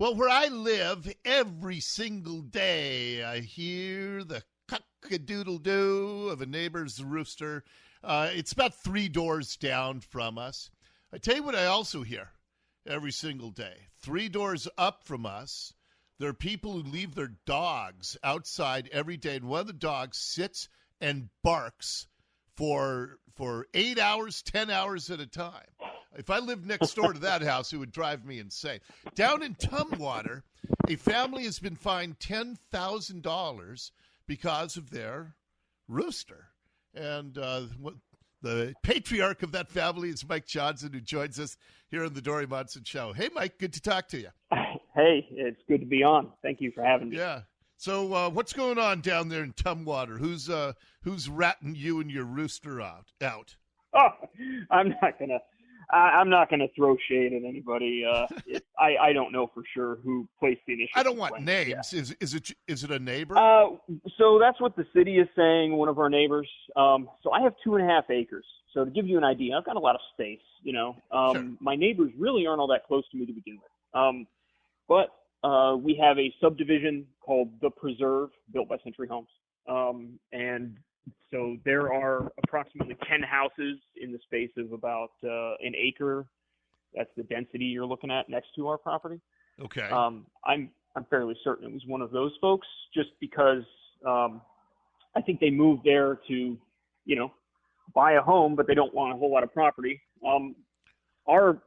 Well, where I live, every single day I hear the cock-a-doodle-doo of a neighbor's rooster. It's about 3 doors down from us. I tell you what I also hear every single day. 3 doors up from us, there are people who leave their dogs outside every day, and one of the dogs sits and barks for 8 hours, 10 hours at a time. If I lived next door to that house, it would drive me insane. Down in Tumwater, a family has been fined $10,000 because of their rooster. And the patriarch of that family is Mike Johnson, who joins us here on the Dori Monson Show. Hey, Mike, good to talk to you. Hey, it's good to be on. Thank you for having me. Yeah. So what's going on down there in Tumwater? Who's ratting you and your rooster out? Oh, I'm not gonna throw shade at anybody. I don't know for sure who placed the initial. I don't want complaint. names. Yeah. Is it a neighbor? So that's what the city is saying. One of our neighbors. So I have 2.5 acres. So to give you an idea, I've got a lot of space. Sure. My neighbors really aren't all that close to me to begin with. But we have a subdivision called The Preserve, built by Century Homes, and so there are approximately 10 houses in the space of about an acre. That's the density you're looking at next to our property. Okay. I'm fairly certain it was one of those folks, just because I think they moved there to, buy a home, but they don't want a whole lot of property. Our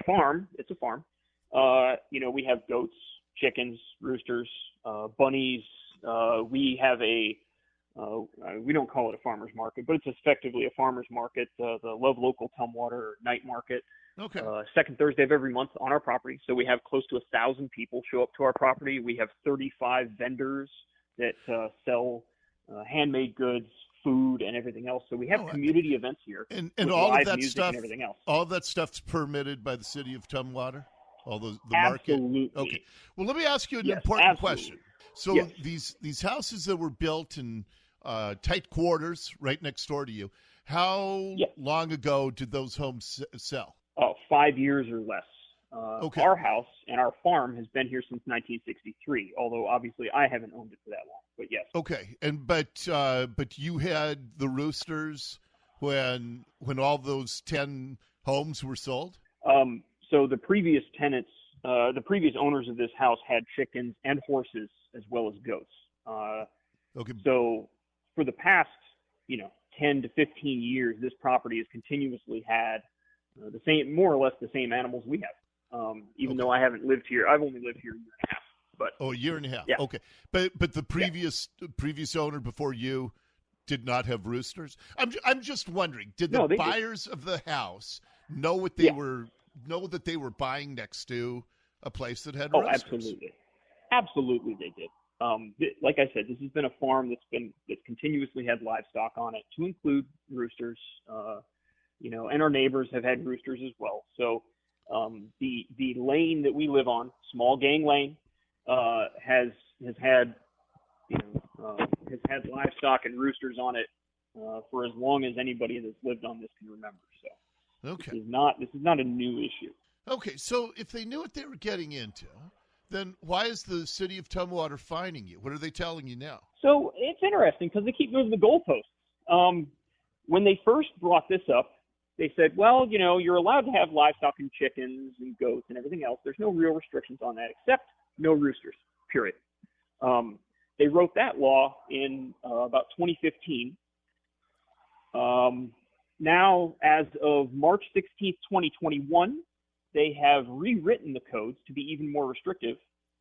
farm, it's a farm. We have goats, chickens, roosters, bunnies. We have we don't call it a farmer's market, but it's effectively a farmer's market, the Love Local Tumwater night market. Okay. Second Thursday of every month on our property. So we have close to 1,000 people show up to our property. We have 35 vendors that sell handmade goods, food, and everything else. So we have community events here. And all of that stuff, and everything else. All of that stuff's permitted by the city of Tumwater? All the Absolutely. market? Okay. Well, let me ask you an important question. So these houses that were built in tight quarters right next door to you, how long ago did those homes sell? 5 years or less. Okay. Our house and our farm has been here since 1963, although obviously I haven't owned it for that long, but yes. Okay. But you had the roosters when all those 10 homes were sold? So the previous tenants, the previous owners of this house had chickens and horses as well as goats. Okay. So for the past, 10 to 15 years, this property has continuously had more or less the same animals we have. Even though I haven't lived here, I've only lived here a year and a half. But a year and a half. Yeah. Okay. But the previous owner before you did not have roosters? I'm just wondering, did the buyers of the house know what they were that they were buying next to a place that had roosters? Absolutely they did. Like I said, this has been a farm that's continuously had livestock on it, to include roosters, and our neighbors have had roosters as well. So the lane that we live on, Small Gang Lane, has had livestock and roosters on it for as long as anybody that's lived on this can remember. So okay, this is not a new issue. Okay, so if they knew what they were getting into, then why is the city of Tumwater fining you? What are they telling you now? So it's interesting because they keep moving the goalposts. When they first brought this up, they said, well, you're allowed to have livestock and chickens and goats and everything else. There's no real restrictions on that except no roosters, period. They wrote that law in about 2015. Now, as of March 16th, 2021, they have rewritten the codes to be even more restrictive,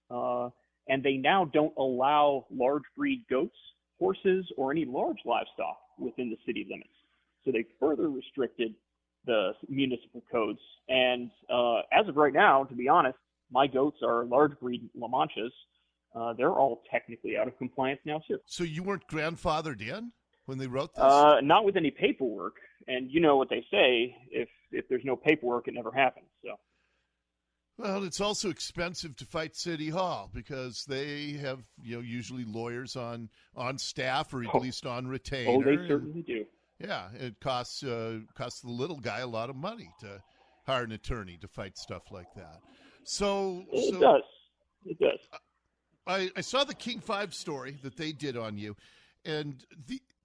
and they now don't allow large breed goats, horses, or any large livestock within the city limits. So they further restricted the municipal codes. And as of right now, to be honest, my goats are large breed La Manchas. They're all technically out of compliance now, too. So you weren't grandfathered in when they wrote this? Not with any paperwork. And you know what they say, if there's no paperwork, it never happens. So. Well, it's also expensive to fight City Hall because they have, usually lawyers on staff or at least on retainer. Oh, they certainly do. Yeah, it costs the little guy a lot of money to hire an attorney to fight stuff like that. It does. It does. I saw the King 5 story that they did on you, and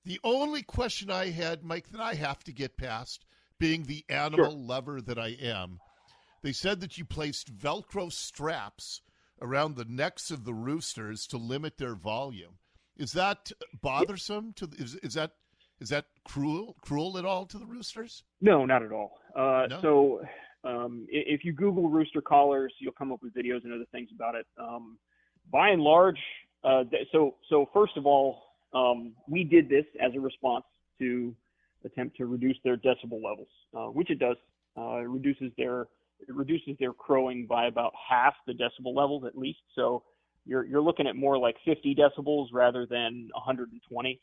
the only question I had, Mike, that I have to get past, being the animal lover that I am, they said that you placed Velcro straps around the necks of the roosters to limit their volume. Is that bothersome? Is that cruel at all to the roosters? No, not at all. No? So if you Google rooster collars, you'll come up with videos and other things about it. By and large, so first of all, we did this as a response to attempt to reduce their decibel levels, which it does. It reduces their crowing by about half the decibel levels at least. So you're looking at more like 50 decibels rather than 120.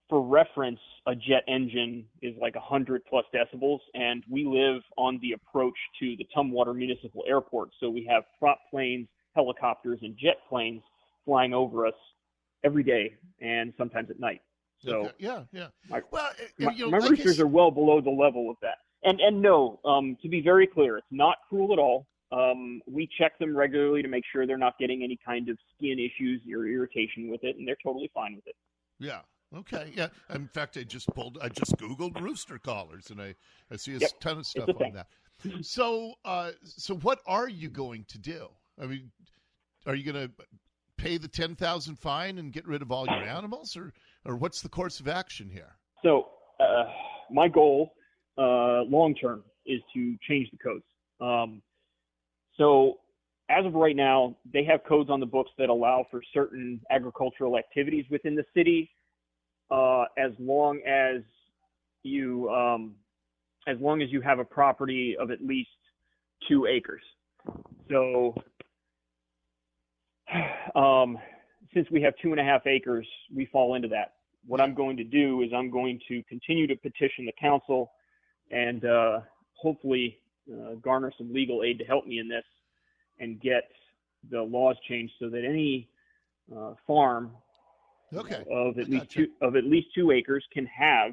For reference, a jet engine is like 100 plus decibels, and we live on the approach to the Tumwater Municipal Airport. So we have prop planes, helicopters, and jet planes flying over us every day and sometimes at night. So yeah. My I roosters guess... are well below the level of that. And no, to be very clear, it's not cruel at all. We check them regularly to make sure they're not getting any kind of skin issues or irritation with it, and they're totally fine with it. Yeah. Okay. Yeah. In fact, I just Googled rooster collars, and I see a ton of stuff on that. So what are you going to do? I mean, are you going to pay the $10,000 fine and get rid of all your animals, or what's the course of action here? So my goal, long term, is to change the codes. So as of right now, they have codes on the books that allow for certain agricultural activities within the city, as long as you have a property of at least 2 acres. So since we have 2.5 acres, we fall into that. What I'm going to do is I'm going to continue to petition the council and hopefully garner some legal aid to help me in this and get the laws changed so that any farm of at least 2 acres can have,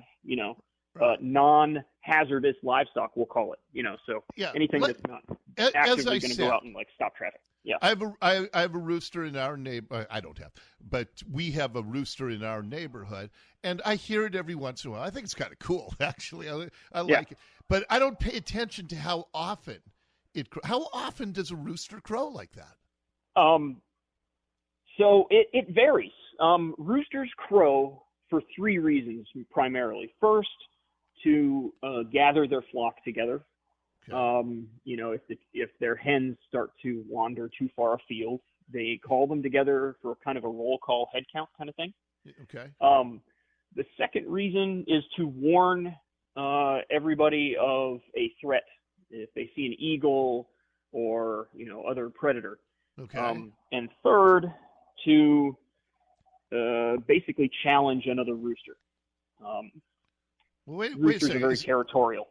non-hazardous livestock, we'll call it, so anything that's not actively going to go out and stop traffic. Yeah. I have a rooster in our neighbor. I don't have, but we have a rooster in our neighborhood, and I hear it every once in a while. I think it's kind of cool, actually. I like it, but I don't pay attention to how often how often does a rooster crow like that? So it varies. Roosters crow for 3 reasons primarily. First, to gather their flock together. Okay. If their hens start to wander too far afield, they call them together for kind of a roll call head count kind of thing. Okay. The second reason is to warn everybody of a threat if they see an eagle or other predator. Okay. And third, to basically challenge another rooster. Roosters are very territorial.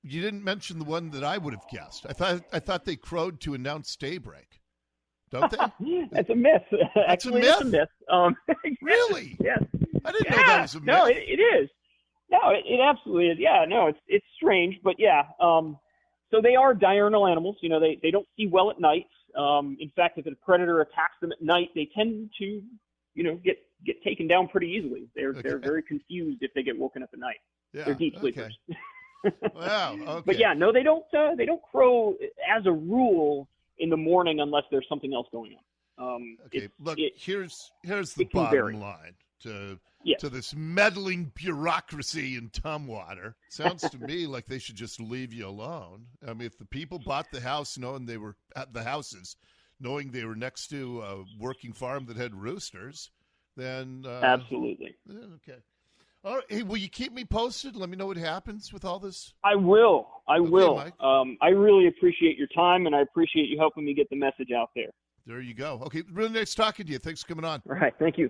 You didn't mention the one that I would have guessed. I thought they crowed to announce daybreak. Don't they? That's a myth. Actually, that's a myth. Really? Yes. I didn't know that was a myth. No, it is. No, it absolutely is. Yeah, no, it's strange, but yeah. So they are diurnal animals. They don't see well at night. In fact, if a predator attacks them at night, they tend to, get taken down pretty easily. They're very confused if they get woken up at night. Yeah, they're deep sleepers. Wow. Okay. But yeah, no, they don't crow as a rule in the morning unless there's something else going on. Okay. Look, here's the bottom line to this meddling bureaucracy in Tumwater. Sounds to me like they should just leave you alone. I mean, if the people bought the house knowing they were at the houses, knowing they were next to a working farm that had roosters, then absolutely. Okay. All right. Hey, will you keep me posted? Let me know what happens with all this. I will. Mike. I really appreciate your time, and I appreciate you helping me get the message out there. There you go. Okay. Really nice talking to you. Thanks for coming on. All right. Thank you.